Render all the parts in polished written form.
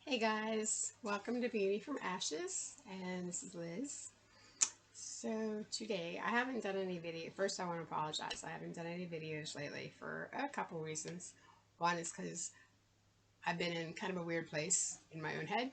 Hey guys, welcome to Beauty from Ashes, and this is Liz. So today, I haven't done any video. First, I want to apologize. I haven't done any videos lately for a couple reasons. One is because I've been in kind of a weird place in my own head,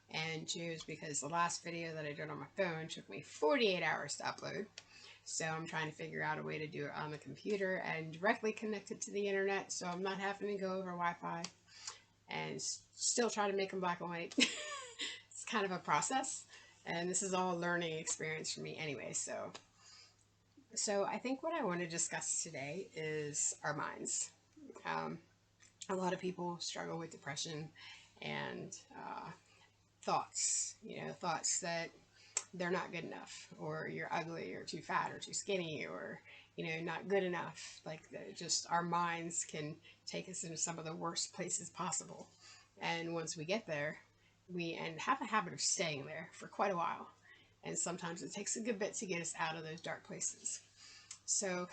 and two is because the last video that I did on my phone took me 48 hours to upload. So I'm trying to figure out a way to do it on the computer and directly connect it to the internet, so I'm not having to go over Wi-Fi and still try to make them black and white. It's kind of a process, and this is all a learning experience for me anyway. So I think what I want to discuss today is our minds. Um, a lot of people struggle with depression and thoughts. Thoughts that they're not good enough, or you're ugly, or too fat, or too skinny, or not good enough. Like just our minds can take us into some of the worst places possible, and once we get there, we and have a habit of staying there for quite a while. And sometimes it takes a good bit to get us out of those dark places. So,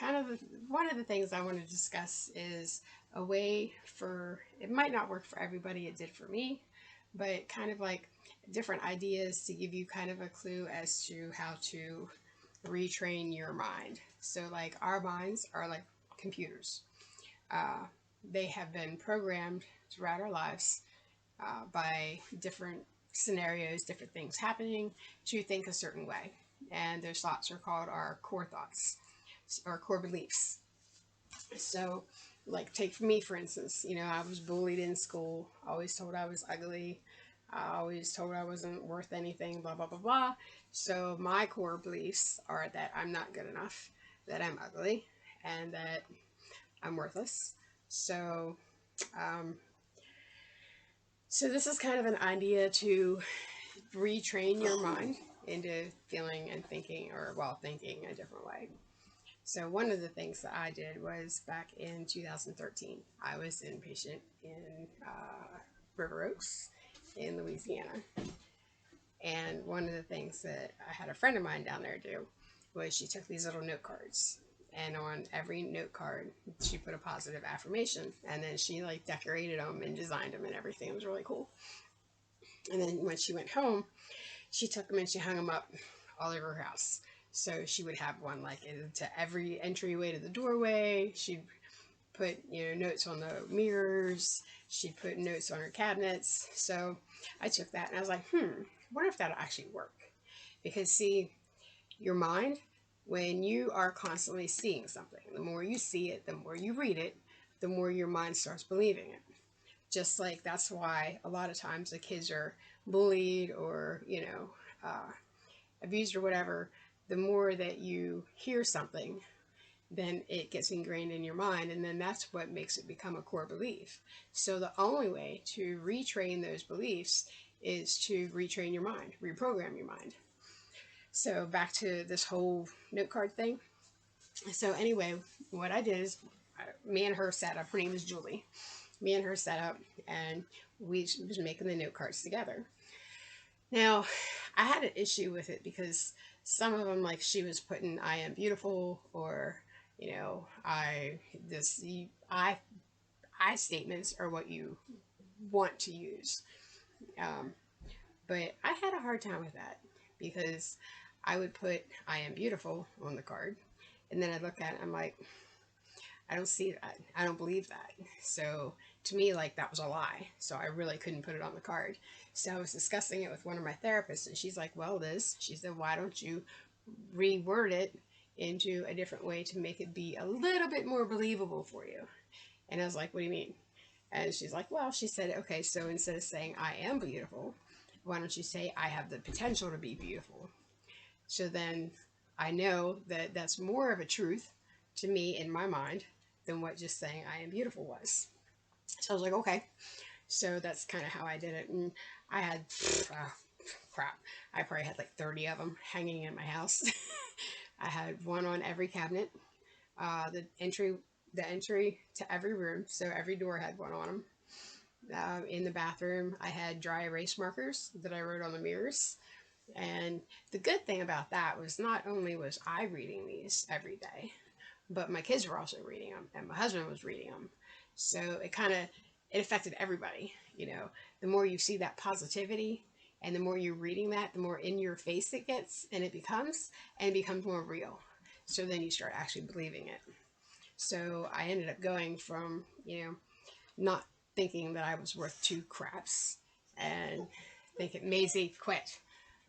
one of the things I want to discuss is a way for it might not work for everybody, it did for me, but kind of like different ideas to give you kind of a clue as to how to retrain your mind. So, like, our minds are like computers, uh, they have been programmed throughout our lives by different scenarios, different things happening to think a certain way. And those thoughts are called our core thoughts or core beliefs. So, like, take me for instance, I was bullied in school, always told I was ugly, I always told I wasn't worth anything, blah, blah, blah, blah. So, my core beliefs are that I'm not good enough, that I'm ugly, and that I'm worthless. So, um, so this is kind of an idea to retrain your mind into feeling and thinking, or well, thinking a different way. So one of the things that I did was back in 2013, I was inpatient in River Oaks in Louisiana. And one of the things that I had a friend of mine down there do was she took these little note cards. And on every note card, she put a positive affirmation. And then she like decorated them and designed them and everything. It was really cool. And then when she went home, she took them and she hung them up all over her house. So she would have one like into every entryway to the doorway. She'd put notes on the mirrors. She'd put notes on her cabinets. So I took that and I was like, I wonder if that'll actually work. Because see, your mind, when you are constantly seeing something, the more you see it, the more you read it, the more your mind starts believing it. Just like that's why a lot of times the kids are bullied or abused or whatever. The more that you hear something, then it gets ingrained in your mind, and then that's what makes it become a core belief. So the only way to retrain those beliefs is to retrain your mind, reprogram your mind. So back to this whole note card thing. So anyway, what I did is me and her set up. Her name is Julie. Me and her set up, and we was making the note cards together. Now, I had an issue with it because some of them, like she was putting "I am beautiful" or this I statements are what you want to use. Um, but I had a hard time with that because I would put "I am beautiful" on the card, and then I'd look at it, I'm like, I don't see that. I don't believe that. So to me, like that was a lie. So I really couldn't put it on the card. So I was discussing it with one of my therapists, and she's like, "Well, Liz," she said, "why don't you reword it into a different way to make it be a little bit more believable for you?" And I was like, "What do you mean?" And she's like, "Well," she said, "okay, so instead of saying I am beautiful, why don't you say I have the potential to be beautiful?" So then I know that that's more of a truth to me in my mind than what just saying I am beautiful was. So I was like, okay. So that's kind of how I did it. And I had, crap, I probably had like 30 of them hanging in my house. I had one on every cabinet, the entry to every room. So every door had one on them. In the bathroom, I had dry erase markers that I wrote on the mirrors. And the good thing about that was not only was I reading these every day, but my kids were also reading them and my husband was reading them. So it affected everybody. You know, the more you see that positivity and the more you're reading that, the more in your face it gets and it becomes more real. So then you start actually believing it. So I ended up going from, not thinking that I was worth two craps and thinking, Maisie, quit.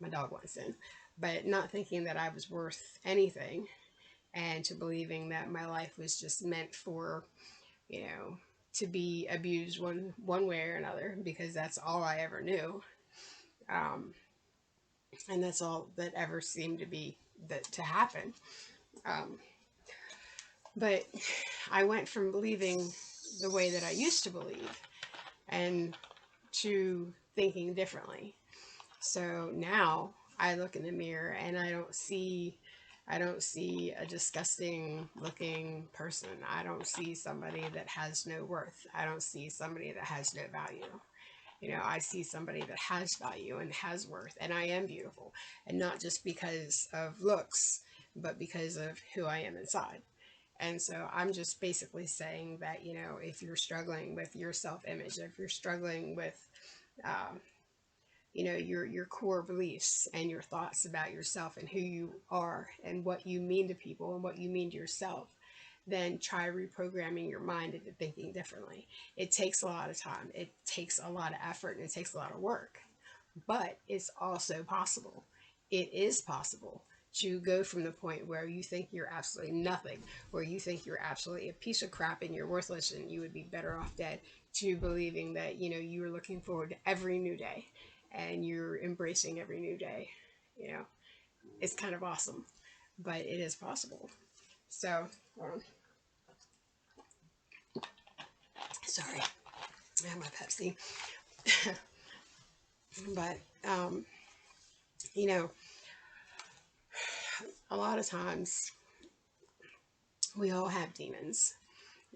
My dog wants in. But not thinking that I was worth anything, and to believing that my life was just meant for, you know, to be abused one way or another, because that's all I ever knew. Um, and that's all that ever seemed to be that to happen. Um, but I went from believing the way that I used to believe and to thinking differently. So now I look in the mirror and I don't see a disgusting looking person. I don't see somebody that has no worth. I don't see somebody that has no value. I see somebody that has value and has worth, and I am beautiful, and not just because of looks, but because of who I am inside. And so I'm just basically saying that, if you're struggling with your self-image, if you're struggling with, um, your core beliefs and your thoughts about yourself and who you are and what you mean to people and what you mean to yourself, then try reprogramming your mind into thinking differently. It takes a lot of time. It takes a lot of effort and it takes a lot of work, but it's also possible. It is possible to go from the point where you think you're absolutely nothing, where you think you're absolutely a piece of crap and you're worthless and you would be better off dead, to believing that, you're looking forward to every new day and you're embracing every new day. You know, it's kind of awesome, but it is possible. So, sorry, I have my Pepsi. But, you know, a lot of times we all have demons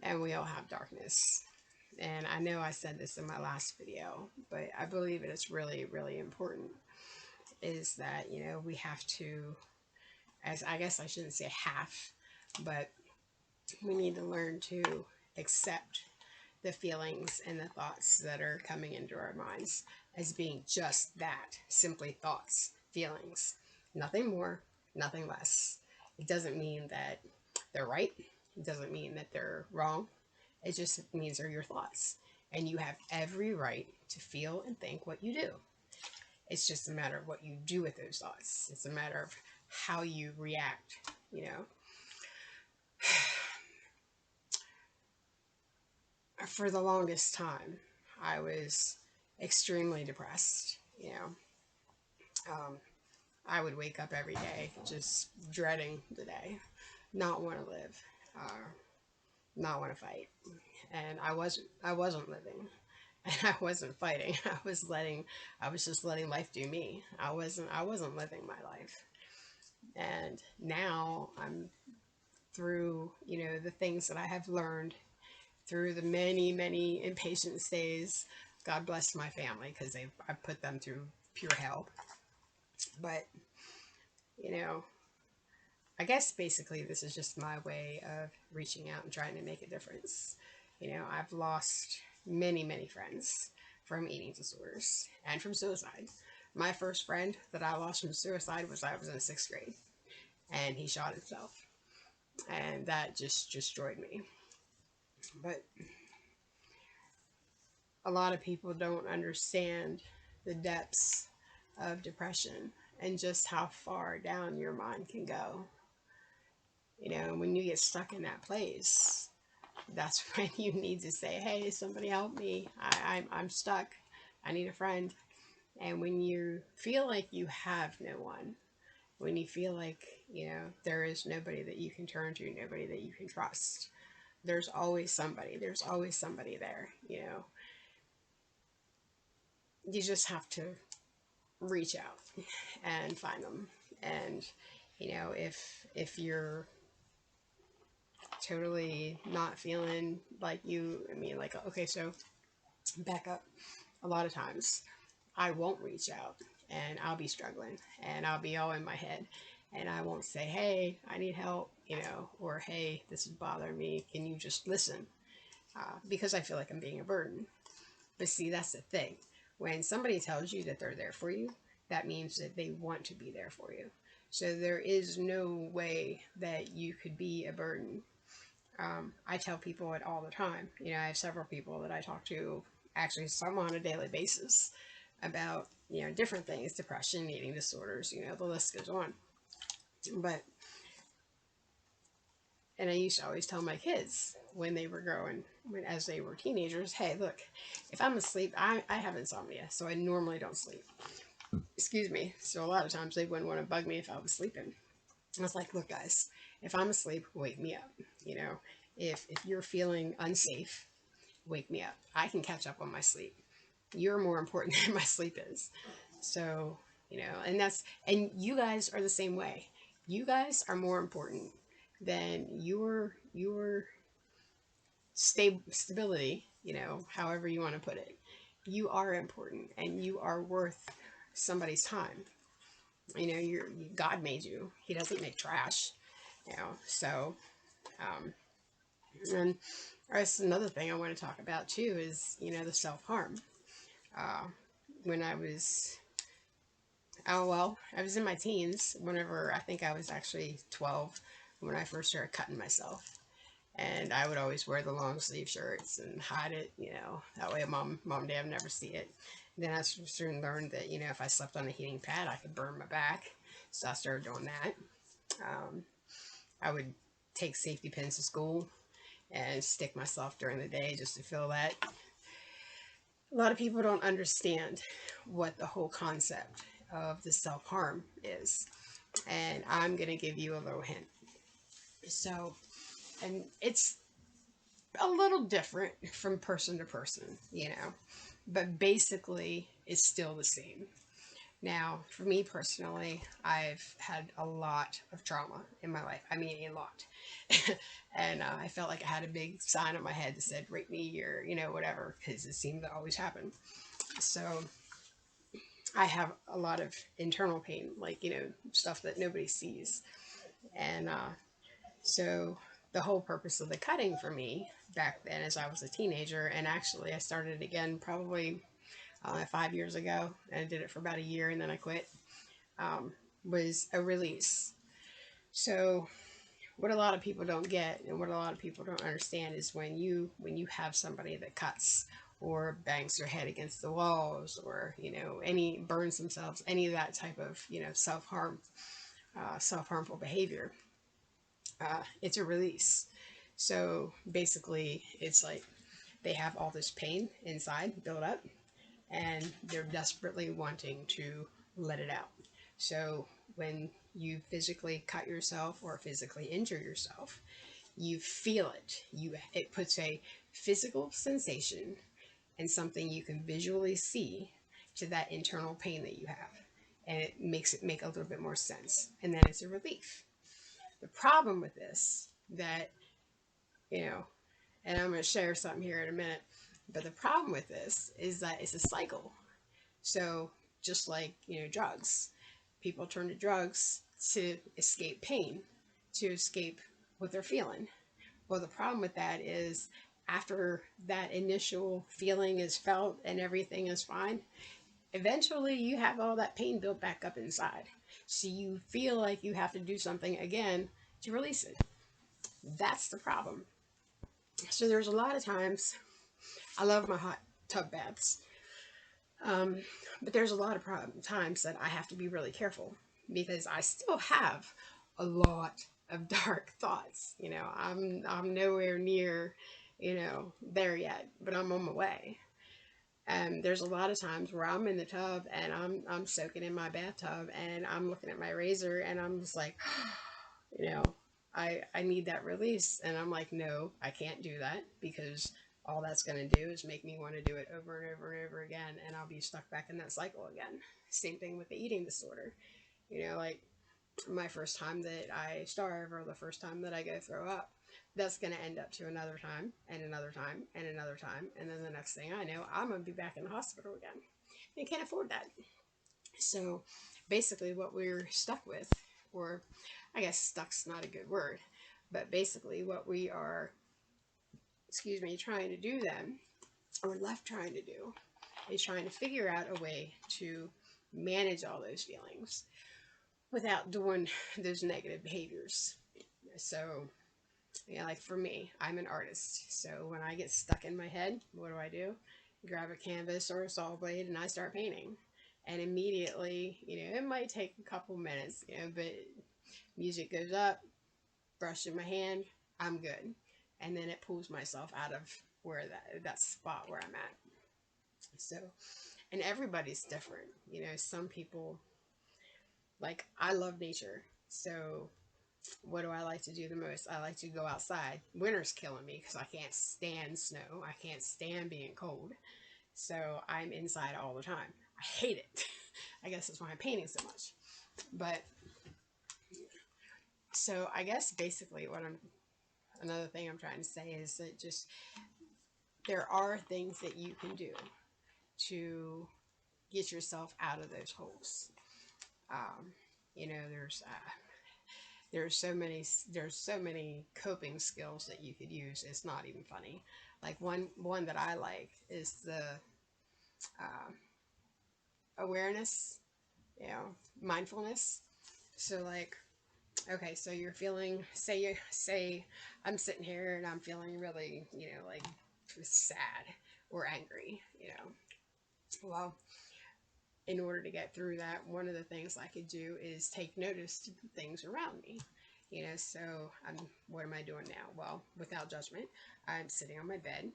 and we all have darkness. And I know I said this in my last video, but I believe that it's really, really important, is that, we have to, as I guess I shouldn't say half, but we need to learn to accept the feelings and the thoughts that are coming into our minds as being just that, simply thoughts, feelings, nothing more, nothing less. It doesn't mean that they're right. It doesn't mean that they're wrong. It just means they're your thoughts. And you have every right to feel and think what you do. It's just a matter of what you do with those thoughts. It's a matter of how you react, For the longest time, I was extremely depressed. I would wake up every day just dreading the day, not want to live, uh, not want to fight, and I wasn't living, and I wasn't fighting. I was just letting life do me. I wasn't living my life, and now I'm through, the things that I have learned through the many, many impatience days. God bless my family, because I put them through pure hell. But, you know, I guess basically this is just my way of reaching out and trying to make a difference. I've lost many, many friends from eating disorders and from suicide. My first friend that I lost from suicide was I was in sixth grade, and he shot himself. And that just destroyed me. But a lot of people don't understand the depths of depression and just how far down your mind can go. When you get stuck in that place, that's when you need to say, hey, somebody help me. I'm stuck. I need a friend. And when you feel like you have no one, when you feel like, there is nobody that you can turn to, nobody that you can trust, there's always somebody. There's always somebody there. You just have to reach out and find them. And, if you're totally not feeling like like, okay, so back up. A lot of times I won't reach out and I'll be struggling and I'll be all in my head and I won't say, hey, I need help, or hey, this is bothering me. Can you just listen? Because I feel like I'm being a burden. But see, that's the thing. When somebody tells you that they're there for you, that means that they want to be there for you. So there is no way that you could be a burden. I tell people it all the time. I have several people that I talk to, actually some on a daily basis, about different things, depression, eating disorders, the list goes on. But and I used to always tell my kids when they were growing, as they were teenagers, hey, look, if I'm asleep, I have insomnia, so I normally don't sleep. Excuse me. So a lot of times they wouldn't want to bug me if I was sleeping. I was like, look, guys, if I'm asleep, wake me up. You know, if you're feeling unsafe, wake me up. I can catch up on my sleep. You're more important than my sleep is. So, and you guys are the same way. You guys are more important than your stability, however you want to put it. You are important and you are worth somebody's time. God made you. He doesn't make trash, So, um, and that's another thing I want to talk about too is, the self-harm. Uh, when I was, oh, well, I was in my teens whenever I think I was actually 12 when I first started cutting myself. And I would always wear the long sleeve shirts and hide it, that way mom and dad would never see it. Then I soon learned that, if I slept on a heating pad, I could burn my back. So I started doing that. Um, I would take safety pins to school and stick myself during the day just to feel that. A lot of people don't understand what the whole concept of the self-harm is. And I'm going to give you a little hint. So, and it's a little different from person to person, but basically it's still the same. Now, for me personally, I've had a lot of trauma in my life. I mean, a lot. And I felt like I had a big sign on my head that said, rape me or, whatever, because it seemed to always happen. So I have a lot of internal pain, like, stuff that nobody sees. And so the whole purpose of the cutting for me back then, as I was a teenager, and actually I started again probably 5 years ago, and I did it for about a year and then I quit, was a release. So what a lot of people don't get and what a lot of people don't understand is when you have somebody that cuts or bangs their head against the walls or any burns themselves, any of that type of self-harmful behavior, it's a release. So basically it's like they have all this pain inside built up and they're desperately wanting to let it out. So when you physically cut yourself or physically injure yourself, you feel it. It puts a physical sensation and something you can visually see to that internal pain that you have. And it makes it make a little bit more sense. And then it's a relief. The problem with this, that, and I'm going to share something here in a minute, but the problem with this is that it's a cycle. So just like, drugs, people turn to drugs to escape pain, to escape what they're feeling. Well, the problem with that is after that initial feeling is felt and everything is fine, eventually you have all that pain built back up inside. So you feel like you have to do something again to release it. That's the problem. So there's a lot of times, I love my hot tub baths. Um, but there's a lot of times that I have to be really careful because I still have a lot of dark thoughts. I'm nowhere near, there yet, but I'm on my way. And there's a lot of times where I'm in the tub and I'm soaking in my bathtub and I'm looking at my razor and I'm just like, you know, I need that release. And I'm like, no, I can't do that because all that's going to do is make me want to do it over and over and over again. And I'll be stuck back in that cycle again. Same thing with the eating disorder. Like my first time that I starve or the first time that I go throw up, that's going to end up to another time and another time and another time. And then the next thing I know, I'm going to be back in the hospital again. I can't afford that. So basically what we're stuck with, or I guess stuck's not a good word, but basically what we are, trying to do then or left trying to do is trying to figure out a way to manage all those feelings without doing those negative behaviors. So, yeah, like for me, I'm an artist. So when I get stuck in my head, what do? Grab a canvas or a saw blade and I start painting. And immediately, it might take a couple minutes, but music goes up, brush in my hand, I'm good. And then it pulls myself out of where that spot where I'm at. So, and everybody's different. Some people, like, I love nature. So what do I like to do the most? I like to go outside. Winter's killing me because I can't stand snow. I can't stand being cold. So I'm inside all the time. I hate it. I guess that's why I'm painting so much. But so I guess basically another thing I'm trying to say is that just there are things that you can do to get yourself out of those holes. Um, you know, there's so many coping skills that you could use. It's not even funny. Like one that I like is the uh, awareness, mindfulness. So like, okay, so you're feeling, say I'm sitting here and I'm feeling really, like sad or angry. Well, in order to get through that, one of the things I could do is take notice to the things around me. So what am I doing now? Well, without judgment, I'm sitting on my bed.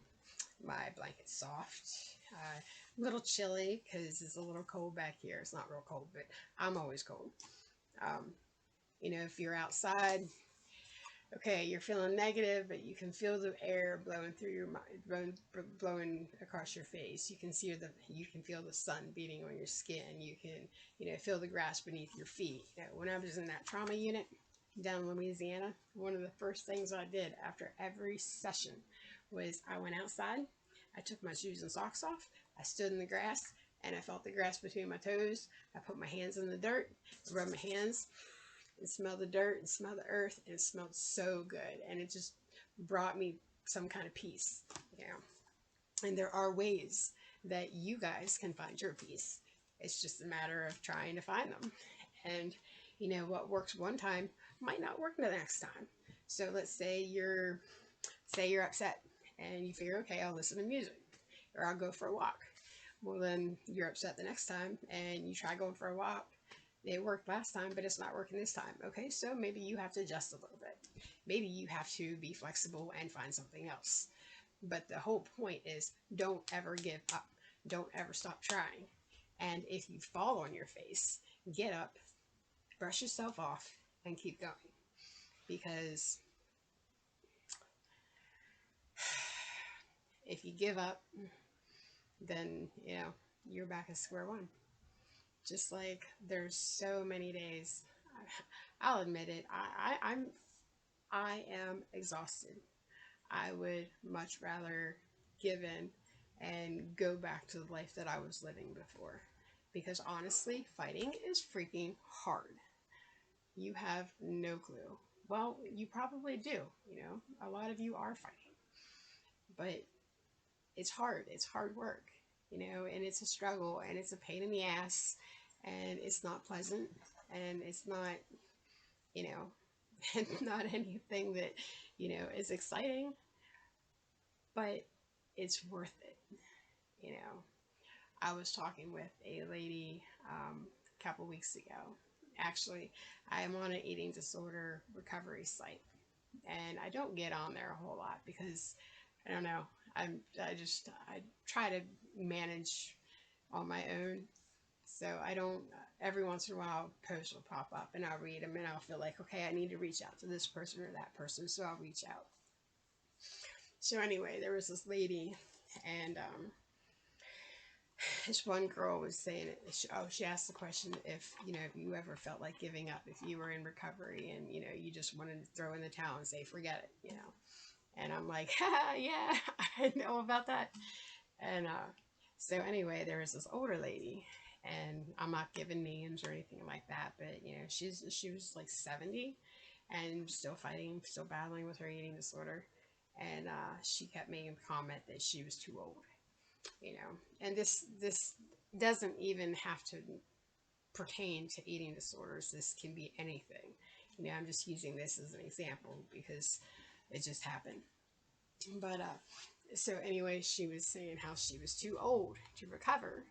My blanket's soft, a little chilly because it's a little cold back here. It's not real cold, but I'm always cold. Um, if you're outside, okay, you're feeling negative, but you can feel the air blowing through your mind, blowing across your face. You can feel the sun beating on your skin. You can, feel the grass beneath your feet. When I was in that trauma unit down in Louisiana, one of the first things I did after every session was I went outside, I took my shoes and socks off, I stood in the grass, and I felt the grass between my toes. I put my hands in the dirt, rubbed my hands, and smell the dirt and smell the earth, and it smelled so good, and it just brought me some kind of peace. And there are ways that you guys can find your peace. It's just a matter of trying to find them. And what works one time might not work the next time. So let's say you're upset and you figure, okay, I'll listen to music or I'll go for a walk. Well, then you're upset the next time and you try going for a walk. It worked last time, but it's not working this time. Okay, so maybe you have to adjust a little bit. Maybe you have to be flexible and find something else. But the whole point is don't ever give up. Don't ever stop trying. And if you fall on your face, get up, brush yourself off, and keep going. Because if you give up, then, you're back at square one. Just like there's so many days, I'll admit it, I am exhausted. I would much rather give in and go back to the life that I was living before. Because honestly, fighting is freaking hard. You have no clue. Well, you probably do, a lot of you are fighting. But it's hard. It's hard work, and it's a struggle and it's a pain in the ass and it's not pleasant and it's not, you know, not anything that, is exciting, but it's worth it. You know, I was talking with a lady a couple weeks ago. Actually, I am on an eating disorder recovery site, and I don't get on there a whole lot because I don't know. I try to manage on my own, so I don't. Every once in a while, posts will pop up, and I'll read them, and I'll feel like, okay, I need to reach out to this person or that person, so I'll reach out. So anyway, there was this lady, and this one girl was saying, she asked the question if you ever felt like giving up, if you were in recovery and, you just wanted to throw in the towel and say, forget it. And I'm like, yeah, I know about that. And so anyway, there was this older lady, and I'm not giving names or anything like that, but, she was like 70 and still fighting, still battling with her eating disorder. And she kept making the comment that she was too old. you know, and this doesn't even have to pertain to eating disorders. This can be anything. You know, I'm just using this as an example because it just happened. But so anyway, she was saying how she was too old to recover,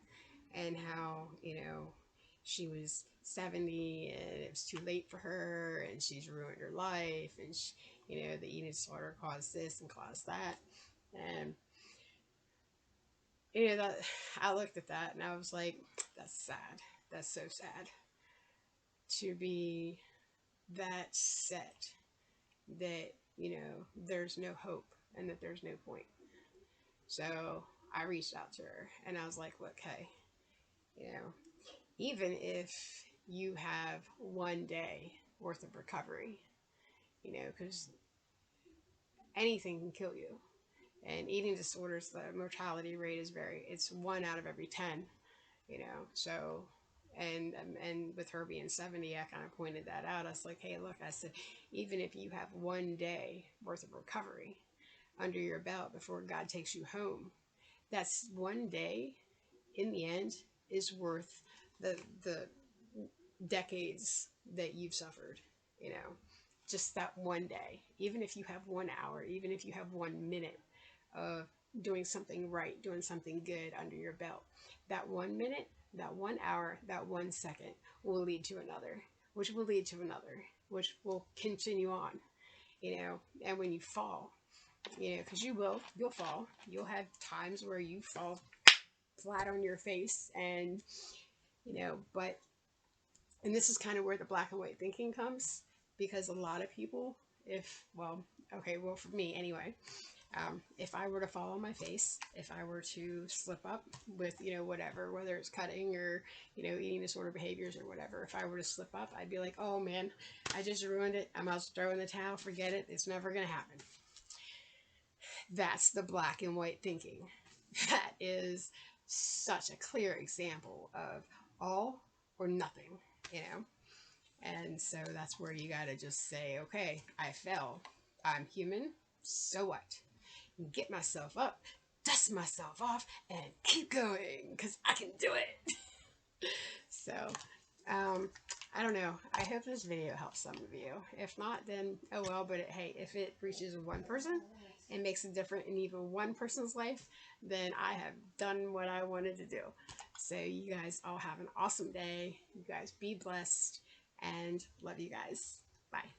and how, you know, she was 70 and it was too late for her, and she's ruined her life, and she, you know, the eating disorder caused this and caused that. And you know, that I looked at that and I was like, that's sad. That's so sad to be that set that, you know, there's no hope and that there's no point. So I reached out to her and I was like, look, hey, you know, even if you have one day worth of recovery, you know, because anything can kill you. And eating disorders, the mortality rate is it's 1 out of every 10, you know. So, and with her being 70, I kind of pointed that out. I was like, hey, look, I said, even if you have one day worth of recovery under your belt before God takes you home, that's one day in the end is worth the decades that you've suffered, you know, just that one day. Even if you have 1 hour, even if you have 1 minute of doing something right, doing something good under your belt, that 1 minute, that 1 hour, that 1 second will lead to another, which will lead to another, which will continue on, you know. And when you fall, you know, because you'll fall, you'll have times where you fall flat on your face, and you know, but and this is kind of where the black and white thinking comes, because a lot of people, if, well, okay, well, for me anyway, if I were to fall on my face, if I were to slip up with, you know, whatever, whether it's cutting or, you know, eating disorder behaviors or whatever, if I were to slip up, I'd be like, oh man, I just ruined it. I'm out throwing the towel, forget it, it's never going to happen. That's the black and white thinking. That is such a clear example of all or nothing, you know. And so that's where you got to just say, okay, I fell. I'm human. So what? Get myself up, dust myself off, and keep going because I can do it. So, um, I don't know. I hope this video helps some of you. If not, then oh well. But hey, if it reaches one person and makes a difference in even one person's life, then I have done what I wanted to do. So you guys all have an awesome day. You guys be blessed, and love you guys. Bye.